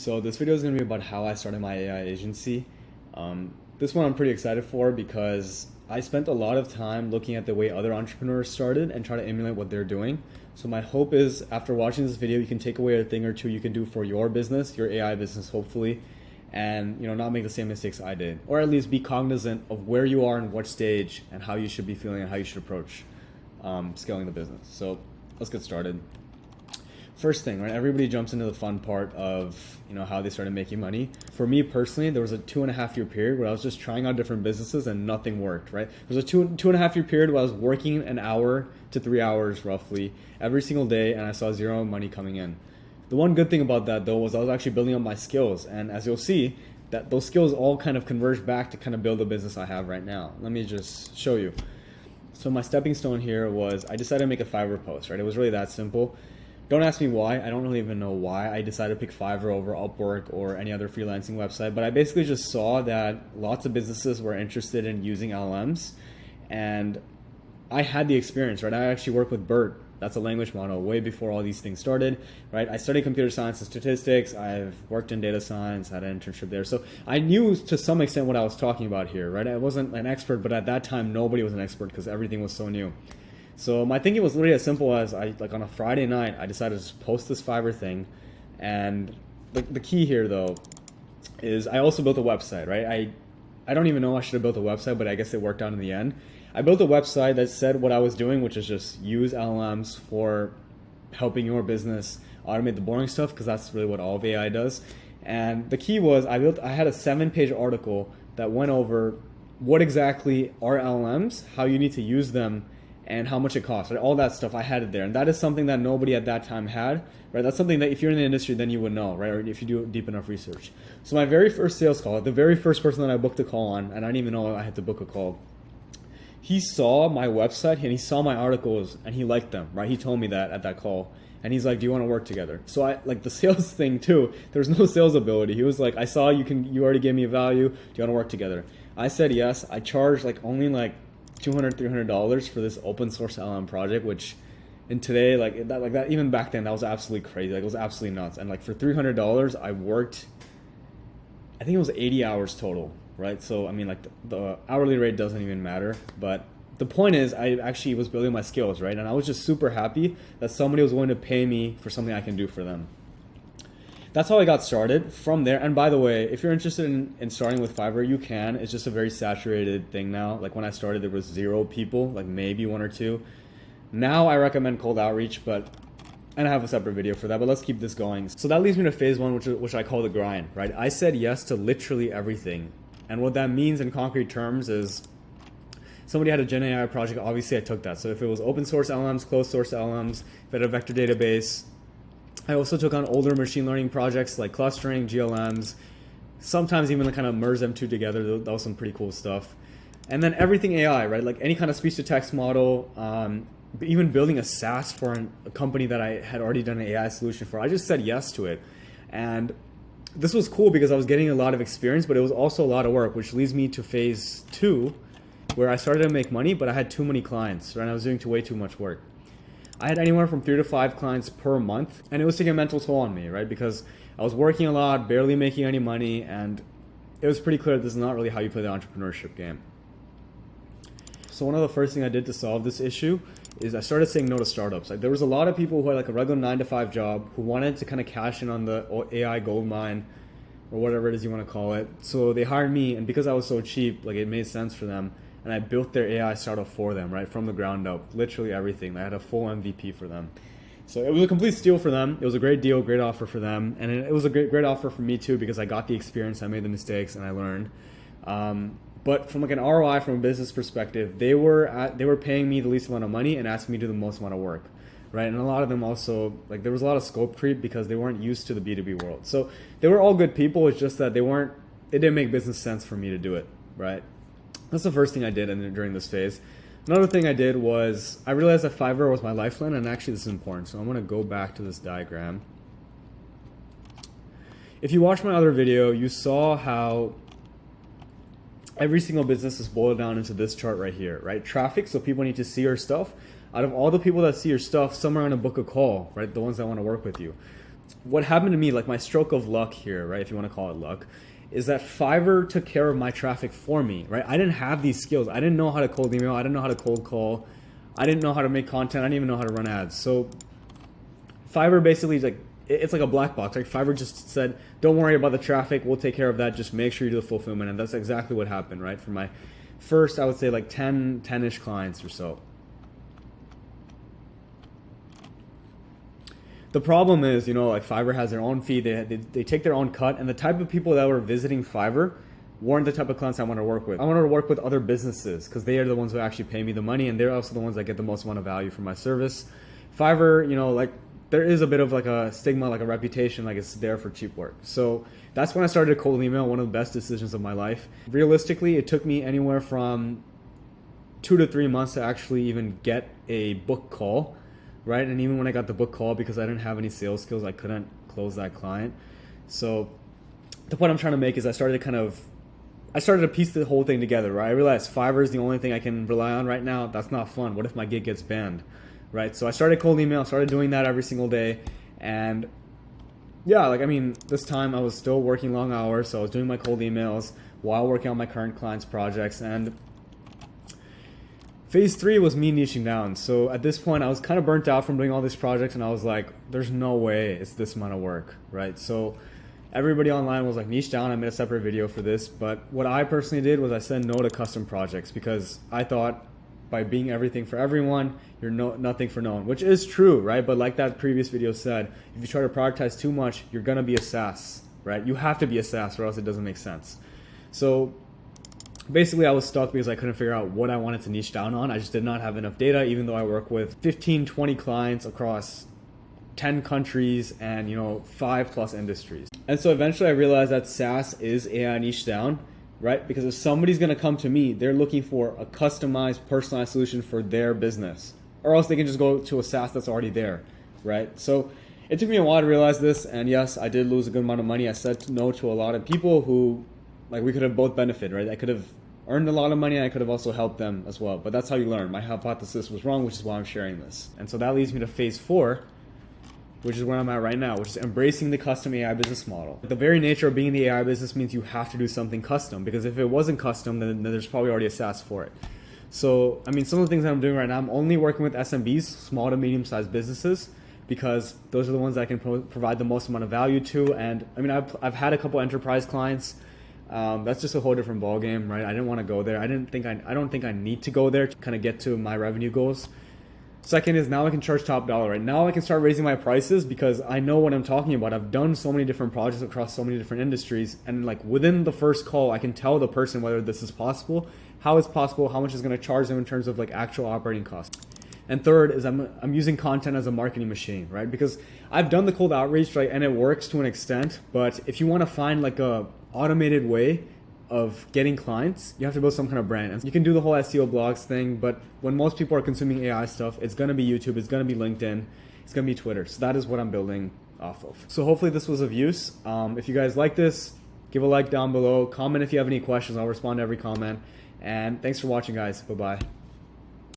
So this video is going to be about how I started my AI agency. This one I'm pretty excited for because I spent a lot of time looking at the way other entrepreneurs started and try to emulate what they're doing. So my hope is after watching this video, you can take away a thing or two you can do for your business, your AI business, hopefully, and not make the same mistakes I did, or at least be cognizant of where you are and what stage and how you should be feeling and how you should approach scaling the business. So let's get started. First thing, right? Everybody jumps into the fun part of how they started making money. For me personally, there was a 2.5 year period where I was just trying out different businesses and nothing worked. Right? There was a 2.5 year period where I was working an hour to 3 hours roughly every single day, and I saw zero money coming in. The one good thing about that though was I was actually building up my skills, and as you'll see, that those skills all kind of converge back to kind of build the business I have right now. Let me just show you. So my stepping stone here was I decided to make a Fiverr post. Right? It was really that simple. Don't ask me why. I don't really even know why I decided to pick Fiverr over Upwork or any other freelancing website, but I basically just saw that lots of businesses were interested in using LLMs, and I had the experience, right? I actually worked with BERT. That's a language model way before all these things started, right? I studied computer science and statistics. I've worked in data science, had an internship there. So I knew to some extent what I was talking about here, right? I wasn't an expert, but at that time, nobody was an expert because everything was so new. So my thinking was literally as simple as on a Friday night, I decided to just post this Fiverr thing. And the key here though, is I also built a website, right? I don't even know I should have built a website, but I guess it worked out in the end. I built a website that said what I was doing, which is just use LLMs for helping your business automate the boring stuff, because that's really what all of AI does. And the key was I had a 7-page article that went over what exactly are LLMs, how you need to use them, and how much it costs, right? All that stuff, I had it there. And that is something that nobody at that time had, right? That's something that if you're in the industry, then you would know, right? Or if you do deep enough research. So my very first sales call, the very first person that I booked a call on, and I didn't even know I had to book a call, he saw my website and he saw my articles and he liked them, right? He told me that at that call. And he's like, do you want to work together? So I like the sales thing too. There was no sales ability. He was like, I saw you already gave me a value. Do you want to work together? I said yes. I charged only $200, $300 for this open source LM project, which in today, that even back then, that was absolutely crazy. It was absolutely nuts. And for $300, I worked, I think it was 80 hours total, right? So, I mean, the hourly rate doesn't even matter, but the point is I actually was building my skills, right? And I was just super happy that somebody was willing to pay me for something I can do for them. That's how I got started from there. And by the way, if you're interested in starting with Fiverr, you can. It's just a very saturated thing now. When I started, there was 0 people, maybe 1 or 2. Now I recommend cold outreach, and I have a separate video for that, but let's keep this going. So that leads me to phase 1, which I call the grind, right? I said yes to literally everything. And what that means in concrete terms is somebody had a Gen AI project, obviously I took that. So if it was open source LLMs, closed source LLMs, if it had a vector database, I also took on older machine learning projects like clustering, GLMs, sometimes even kind of merge them two together. That was some pretty cool stuff. And then everything AI, right? Any kind of speech to text model, even building a SaaS for a company that I had already done an AI solution for. I just said yes to it. And this was cool because I was getting a lot of experience, but it was also a lot of work, which leads me to phase 2, where I started to make money, but I had too many clients, right? I was doing way too much work. I had anywhere from 3 to 5 clients per month, and it was taking a mental toll on me, right? Because I was working a lot, barely making any money, and it was pretty clear this is not really how you play the entrepreneurship game. So one of the first things I did to solve this issue is I started saying no to startups. There was a lot of people who had a regular 9-to-5 job who wanted to kind of cash in on the AI gold mine, or whatever it is you want to call it. So they hired me, and because I was so cheap, it made sense for them. And I built their AI startup for them, right, from the ground up, literally everything. I had a full MVP for them. So it was a complete steal for them. It was a great deal, great offer for them. And it was a great offer for me too, because I got the experience, I made the mistakes, and I learned. But from an ROI, from a business perspective, they were paying me the least amount of money and asking me to do the most amount of work, right? And a lot of them also, there was a lot of scope creep because they weren't used to the B2B world. So they were all good people. It's just that it didn't make business sense for me to do it, right? That's the first thing I did during this phase. Another thing I did was I realized that Fiverr was my lifeline, and actually this is important. So I'm going to go back to this diagram. If you watched my other video, you saw how every single business is boiled down into this chart right here, right? Traffic, so people need to see your stuff. Out of all the people that see your stuff, some are going to book a call, right? The ones that want to work with you. what happened to me, like my stroke of luck here, right? If you want to call it luck, is that Fiverr took care of my traffic for me, right? I didn't have these skills. I didn't know how to cold email. I didn't know how to cold call. I didn't know how to make content. I didn't even know how to run ads. So Fiverr basically is like, it's like a black box. Like Fiverr just said, don't worry about the traffic. We'll take care of that. Just make sure you do the fulfillment. And that's exactly what happened, right? For my first, I would say like 10-ish clients or so. The problem is, you know, like Fiverr has their own fee. They take their own cut. And the type of people that were visiting Fiverr weren't the type of clients I wanted to work with. I wanted to work with other businesses because they are the ones who actually pay me the money. And they're also the ones that get the most amount of value from my service. Fiverr, you know, like there is a bit of like a stigma, like a reputation, like it's there for cheap work. So that's when I started cold email, one of the best decisions of my life. Realistically, it took me anywhere from 2 to 3 months to actually even get a book call, right? And even when I got the book call, because I didn't have any sales skills, I couldn't close that client. So the point I'm trying to make is I started to piece the whole thing together, right? I realized Fiverr is the only thing I can rely on right now. That's not fun. What if my gig gets banned? Right? So I started cold email, started doing that every single day. And yeah, like, I mean, this time I was still working long hours. So I was doing my cold emails while working on my current clients' projects. And phase 3 was me niching down. So at this point I was kind of burnt out from doing all these projects, and I was like, there's no way it's this amount of work, right? So everybody online was like, niche down. I made a separate video for this. But what I personally did was I said no to custom projects, because I thought by being everything for everyone, you're nothing for no one, which is true, right? But like that previous video said, if you try to prioritize too much, you're gonna be a SaaS, right? You have to be a SaaS or else it doesn't make sense. So basically I was stuck because I couldn't figure out what I wanted to niche down on. I just did not have enough data, even though I work with 15, 20 clients across 10 countries and, you know, 5+ industries. And so eventually I realized that SaaS is AI niche down, right? Because if somebody's gonna come to me, they're looking for a customized, personalized solution for their business, or else they can just go to a SaaS that's already there, right? So it took me a while to realize this, and yes, I did lose a good amount of money. I said no to a lot of people who, like, we could have both benefited, right? I could have earned a lot of money, and I could have also helped them as well. But that's how you learn. My hypothesis was wrong, which is why I'm sharing this. And so that leads me to phase 4, which is where I'm at right now, which is embracing the custom AI business model. The very nature of being in the AI business means you have to do something custom, because if it wasn't custom, then there's probably already a SaaS for it. So, I mean, some of the things that I'm doing right now, I'm only working with SMBs, small to medium-sized businesses, because those are the ones that I can provide the most amount of value to. And I mean, I've had a couple enterprise clients. That's just a whole different ballgame, right? I didn't want to go there. I don't think I need to go there to kind of get to my revenue goals. Second is, now I can charge top dollar, right? Now I can start raising my prices because I know what I'm talking about. I've done so many different projects across so many different industries, and like within the first call, I can tell the person whether this is possible, how it's possible, how much is going to charge them in terms of like actual operating costs. And third is I'm using content as a marketing machine, right? Because I've done the cold outreach, right, and it works to an extent, but if you want to find like a automated way of getting clients, you have to build some kind of brand. And you can do the whole SEO blogs thing, but when most people are consuming AI stuff, it's going to be YouTube, it's going to be LinkedIn, it's going to be Twitter. So that is what I'm building off of. So hopefully this was of use. If you guys like this, give a like down below, comment if you have any questions. I'll respond to every comment. And thanks for watching, guys. Bye-bye.